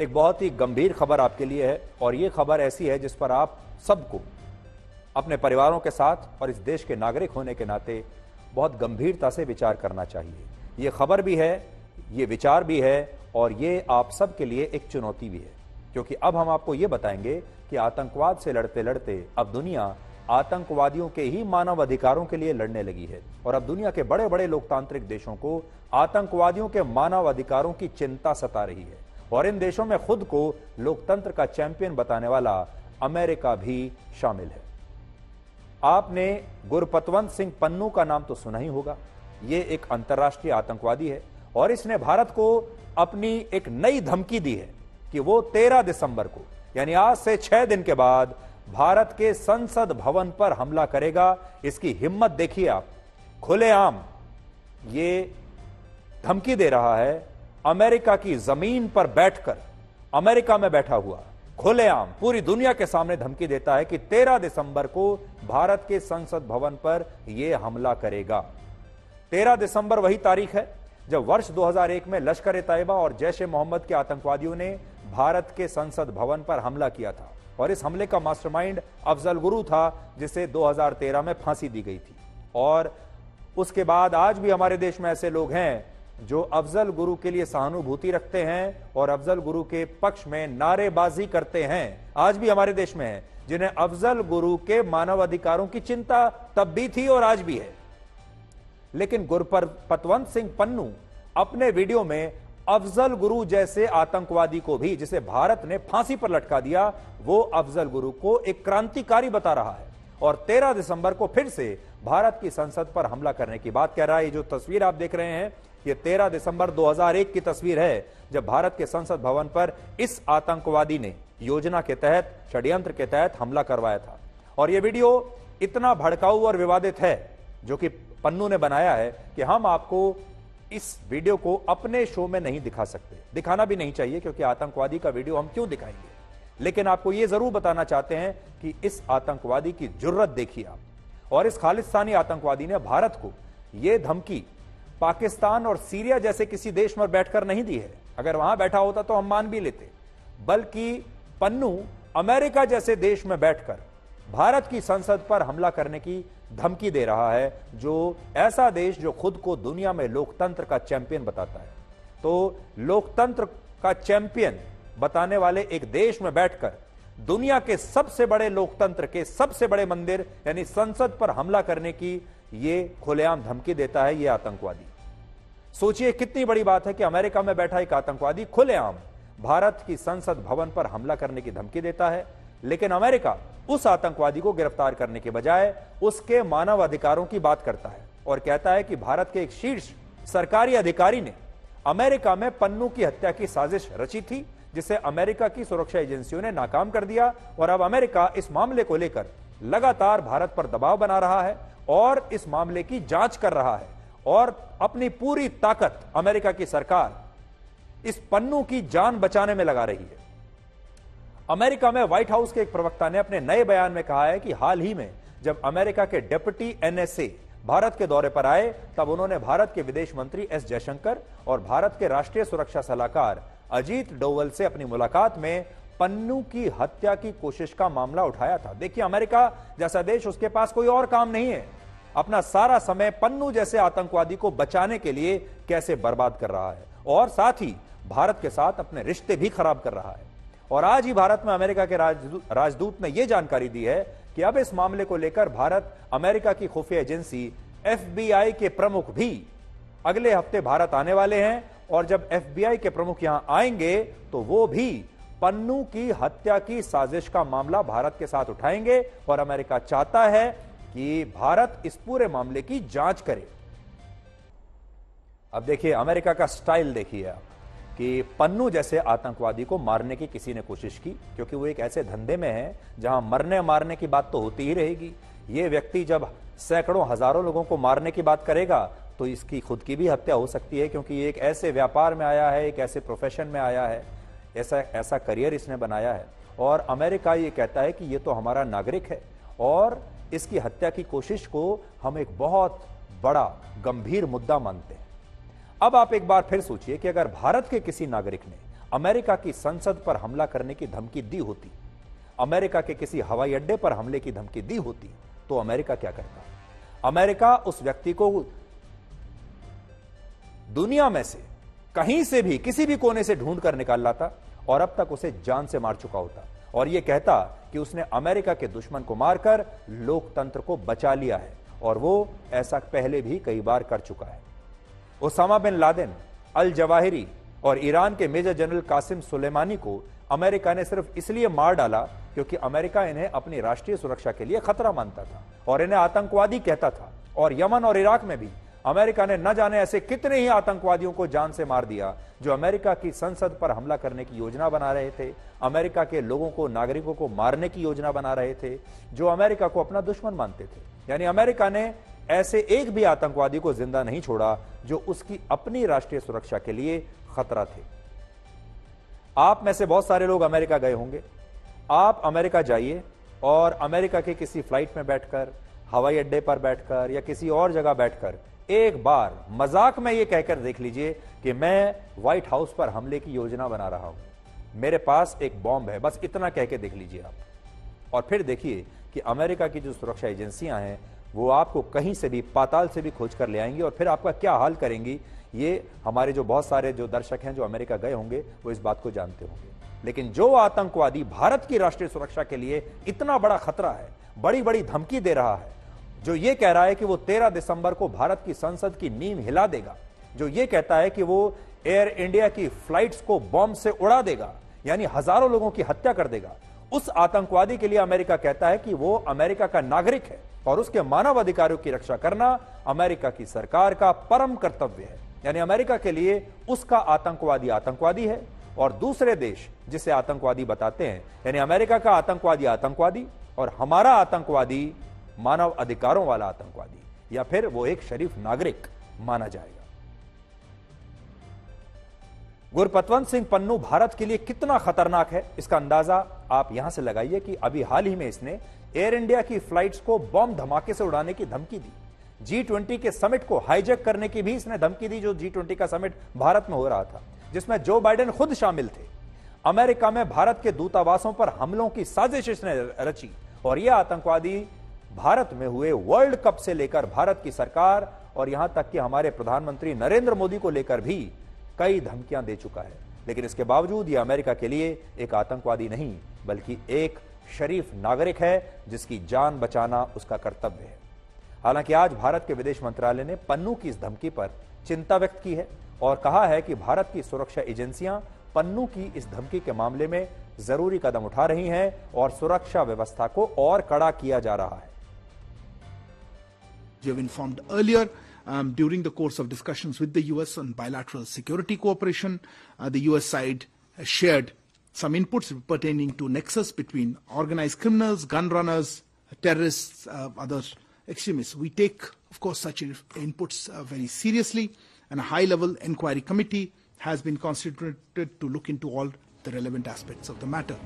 एक बहुत ही गंभीर खबर आपके लिए है और ये खबर ऐसी है जिस पर आप सबको अपने परिवारों के साथ और इस देश के नागरिक होने के नाते बहुत गंभीरता से विचार करना चाहिए। ये खबर भी है, ये विचार भी है और ये आप सब के लिए एक चुनौती भी है, क्योंकि अब हम आपको ये बताएंगे कि आतंकवाद से लड़ते लड़ते अब दुनिया आतंकवादियों के ही मानव अधिकारों के लिए लड़ने लगी है और अब दुनिया के बड़े बड़े लोकतांत्रिक देशों को आतंकवादियों के मानव अधिकारों की चिंता सता रही है और इन देशों में खुद को लोकतंत्र का चैंपियन बताने वाला अमेरिका भी शामिल है। आपने गुरपतवंत सिंह पन्नू का नाम तो सुना ही होगा। ये एक अंतर्राष्ट्रीय आतंकवादी है और इसने भारत को अपनी एक नई धमकी दी है कि वो 13 दिसंबर को यानी आज से 6 दिन के बाद भारत के संसद भवन पर हमला करेगा। इसकी हिम्मत देखिए आप, खुलेआम ये धमकी दे रहा है। अमेरिका की जमीन पर बैठकर, अमेरिका में बैठा हुआ खुलेआम पूरी दुनिया के सामने धमकी देता है कि 13 दिसंबर को भारत के संसद भवन पर यह हमला करेगा। 13 दिसंबर वही तारीख है जब वर्ष 2001 में लश्कर ए तैयबा और जैश ए मोहम्मद के आतंकवादियों ने भारत के संसद भवन पर हमला किया था और इस हमले का मास्टरमाइंड अफजल गुरु था, जिसे 2013 में फांसी दी गई थी। और उसके बाद आज भी हमारे देश में ऐसे लोग हैं जो अफजल गुरु के लिए सहानुभूति रखते हैं और अफजल गुरु के पक्ष में नारेबाजी करते हैं। आज भी हमारे देश में हैं जिन्हें अफजल गुरु के मानवाधिकारों की चिंता तब भी थी और आज भी है। लेकिन गुरपतवंत सिंह पन्नू अपने वीडियो में अफजल गुरु जैसे आतंकवादी को भी, जिसे भारत ने फांसी पर लटका दिया, वो अफजल गुरु को एक क्रांतिकारी बता रहा है और 13 दिसंबर को फिर से भारत की संसद पर हमला करने की बात कह रहा है। ये जो तस्वीर आप देख रहे हैं, ये 13 दिसंबर 2001 की तस्वीर है जब भारत के संसद भवन पर इस आतंकवादी ने योजना के तहत, षड्यंत्र के तहत हमला करवाया था। और यह वीडियो इतना भड़काऊ और विवादित है जो कि पन्नू ने बनाया है कि हम आपको इस वीडियो को अपने शो में नहीं दिखा सकते, दिखाना भी नहीं चाहिए, क्योंकि आतंकवादी का वीडियो हम क्यों दिखाएंगे। लेकिन आपको यह जरूर बताना चाहते हैं कि इस आतंकवादी की जुर्रत देखिए आप। और इस खालिस्तानी आतंकवादी ने भारत को यह धमकी पाकिस्तान और सीरिया जैसे किसी देश में बैठकर नहीं दी है। अगर वहां बैठा होता तो हम मान भी लेते, बल्कि पन्नू अमेरिका जैसे देश में बैठकर भारत की संसद पर हमला करने की धमकी दे रहा है, जो ऐसा देश जो खुद को दुनिया में लोकतंत्र का चैंपियन बताता है। तो लोकतंत्र का चैंपियन बताने वाले एक देश में बैठकर दुनिया के सबसे बड़े लोकतंत्र के सबसे बड़े मंदिर यानी संसद पर हमला करने की ये खुलेआम धमकी देता है ये आतंकवादी। सोचिए कितनी बड़ी बात है कि अमेरिका में बैठा एक आतंकवादी खुलेआम भारत की संसद भवन पर हमला करने की धमकी देता है, लेकिन अमेरिका उस आतंकवादी को गिरफ्तार करने के बजाय उसके मानव अधिकारों की बात करता है और कहता है कि भारत के एक शीर्ष सरकारी अधिकारी ने अमेरिका में पन्नू की हत्या की साजिश रची थी, जिसे अमेरिका की सुरक्षा एजेंसियों ने नाकाम कर दिया। और अब अमेरिका इस मामले को लेकर लगातार भारत पर दबाव बना रहा है और इस मामले की जांच कर रहा है और अपनी पूरी ताकत अमेरिका की सरकार इस पन्नू की जान बचाने में लगा रही है। अमेरिका में व्हाइट हाउस के एक प्रवक्ता ने अपने नए बयान में कहा है कि हाल ही में जब अमेरिका के डिप्टी एनएसए भारत के दौरे पर आए, तब उन्होंने भारत के विदेश मंत्री एस जयशंकर और भारत के राष्ट्रीय सुरक्षा सलाहकार अजीत डोवल से अपनी मुलाकात में पन्नू की हत्या की कोशिश का मामला उठाया था। देखिए, अमेरिका जैसा देश, उसके पास कोई और काम नहीं है, अपना सारा समय पन्नू जैसे आतंकवादी को बचाने के लिए कैसे बर्बाद कर रहा है और साथ ही भारत के साथ अपने रिश्ते भी खराब कर रहा है। और आज ही भारत में अमेरिका के राजदूत ने यह जानकारी दी है कि अब इस मामले को लेकर भारत, अमेरिका की खुफिया एजेंसी एफबीआई के प्रमुख भी अगले हफ्ते भारत आने वाले हैं और जब एफबीआई के प्रमुख यहां आएंगे तो वो भी पन्नू की हत्या की साजिश का मामला भारत के साथ उठाएंगे और अमेरिका चाहता है कि भारत इस पूरे मामले की जांच करे। अब देखिए, अमेरिका का स्टाइल देखिए आप कि पन्नू जैसे आतंकवादी को मारने की किसी ने कोशिश की, क्योंकि वो एक ऐसे धंधे में है जहां मरने मारने की बात तो होती ही रहेगी। ये व्यक्ति जब सैकड़ों हजारों लोगों को मारने की बात करेगा तो इसकी खुद की भी हत्या हो सकती है, क्योंकि ये एक ऐसे व्यापार में आया है, एक ऐसे प्रोफेशन में आया है, ऐसा करियर इसने बनाया है। और अमेरिका ये कहता है कि ये तो हमारा नागरिक है और इसकी हत्या की कोशिश को हम एक बहुत बड़ा गंभीर मुद्दा मानते हैं। अब आप एक बार फिर सोचिए कि अगर भारत के किसी नागरिक ने अमेरिका की संसद पर हमला करने की धमकी दी होती, अमेरिका के किसी हवाई अड्डे पर हमले की धमकी दी होती, तो अमेरिका क्या करता? अमेरिका उस व्यक्ति को दुनिया में से कहीं से भी किसी भी कोने से ढूंढ कर निकाल लाता और अब तक उसे जान से मार चुका होता और यह कहता कि उसने अमेरिका के दुश्मन को मारकर लोकतंत्र को बचा लिया है, और वो ऐसा पहले भी कई बार कर चुका है। Osama bin Laden, al Zawahiri और ईरान के मेजर जनरल कासिम सुलेमानी को अमेरिका ने सिर्फ इसलिए मार डाला क्योंकि अमेरिका इन्हें अपनी राष्ट्रीय सुरक्षा के लिए खतरा मानता था और इन्हें आतंकवादी कहता था। और यमन और इराक में भी अमेरिका ने न जाने ऐसे कितने ही आतंकवादियों को जान से मार दिया जो अमेरिका की संसद पर हमला करने की योजना बना रहे थे, अमेरिका के लोगों को, नागरिकों को मारने की योजना बना रहे थे, जो अमेरिका को अपना दुश्मन मानते थे। यानी अमेरिका ने ऐसे एक भी आतंकवादी को जिंदा नहीं छोड़ा जो उसकी अपनी राष्ट्रीय सुरक्षा के लिए खतरा थे। आप में से बहुत सारे लोग अमेरिका गए होंगे। आप अमेरिका जाइए और अमेरिका के किसी फ्लाइट में बैठकर, हवाई अड्डे पर बैठकर या किसी और जगह बैठकर एक बार मजाक में यह कहकर देख लीजिए कि मैं व्हाइट हाउस पर हमले की योजना बना रहा हूं, मेरे पास एक बॉम्ब है। बस इतना कह के देख लीजिए आप, और फिर देखिए कि अमेरिका की जो सुरक्षा एजेंसियां हैं वो आपको कहीं से भी, पाताल से भी खोज कर ले आएंगी और फिर आपका क्या हाल करेंगी, ये हमारे जो बहुत सारे जो दर्शक हैं जो अमेरिका गए होंगे वो इस बात को जानते होंगे। लेकिन जो आतंकवादी भारत की राष्ट्रीय सुरक्षा के लिए इतना बड़ा खतरा है, बड़ी बड़ी धमकी दे रहा है, जो ये कह रहा है कि वो 13 दिसंबर को भारत की संसद की नींव हिला देगा, जो ये कहता है कि वो एयर इंडिया की फ्लाइट्स को बॉम्ब से उड़ा देगा, यानी हजारों लोगों की हत्या कर देगा, उस आतंकवादी के लिए अमेरिका कहता है कि वो अमेरिका का नागरिक है और उसके मानव अधिकारों की रक्षा करना अमेरिका की सरकार का परम कर्तव्य है। यानी अमेरिका के लिए उसका आतंकवादी आतंकवादी है और दूसरे देश जिसे आतंकवादी बताते हैं, यानी अमेरिका का आतंकवादी आतंकवादी और हमारा आतंकवादी मानव अधिकारों वाला आतंकवादी, या फिर वो एक शरीफ नागरिक माना जाएगा। गुरपतवंत सिंह पन्नू भारत के लिए कितना खतरनाक है, इसका अंदाजा आप यहां से लगाइए कि अभी हाल ही में इसने एयर इंडिया की फ्लाइट्स को बॉम्ब धमाके से उड़ाने की धमकी दी। G20 के समिट को हाईजैक करने की भी इसने धमकी दी, जो G20 का समिट भारत में हो रहा था, जिसमें जो बाइडेन खुद शामिल थे। अमेरिका में भारत के दूतावासों पर हमलों की साजिश इसने रची और यह आतंकवादी भारत में हुए वर्ल्ड कप से लेकर भारत की सरकार और यहां तक कि हमारे प्रधानमंत्री नरेंद्र मोदी को लेकर भी कई धमकियां दे चुका है। लेकिन इसके बावजूद यह अमेरिका के लिए एक आतंकवादी नहीं बल्कि एक शरीफ नागरिक है जिसकी जान बचाना उसका कर्तव्य है। हालांकि आज भारत के विदेश मंत्रालय ने पन्नू की इस धमकी पर चिंता व्यक्त की है और कहा है कि भारत की सुरक्षा एजेंसियां पन्नू की इस धमकी के मामले में जरूरी कदम उठा रही हैं और सुरक्षा व्यवस्था को और कड़ा किया जा रहा है। We have informed earlier during the course of discussions with the US on bilateral security cooperation, the US side has shared some inputs pertaining to nexus between organized criminals, gun runners, terrorists, other extremists. We take, of course, such inputs very seriously, and a high-level inquiry committee has been constituted to look into all the relevant aspects of the matter.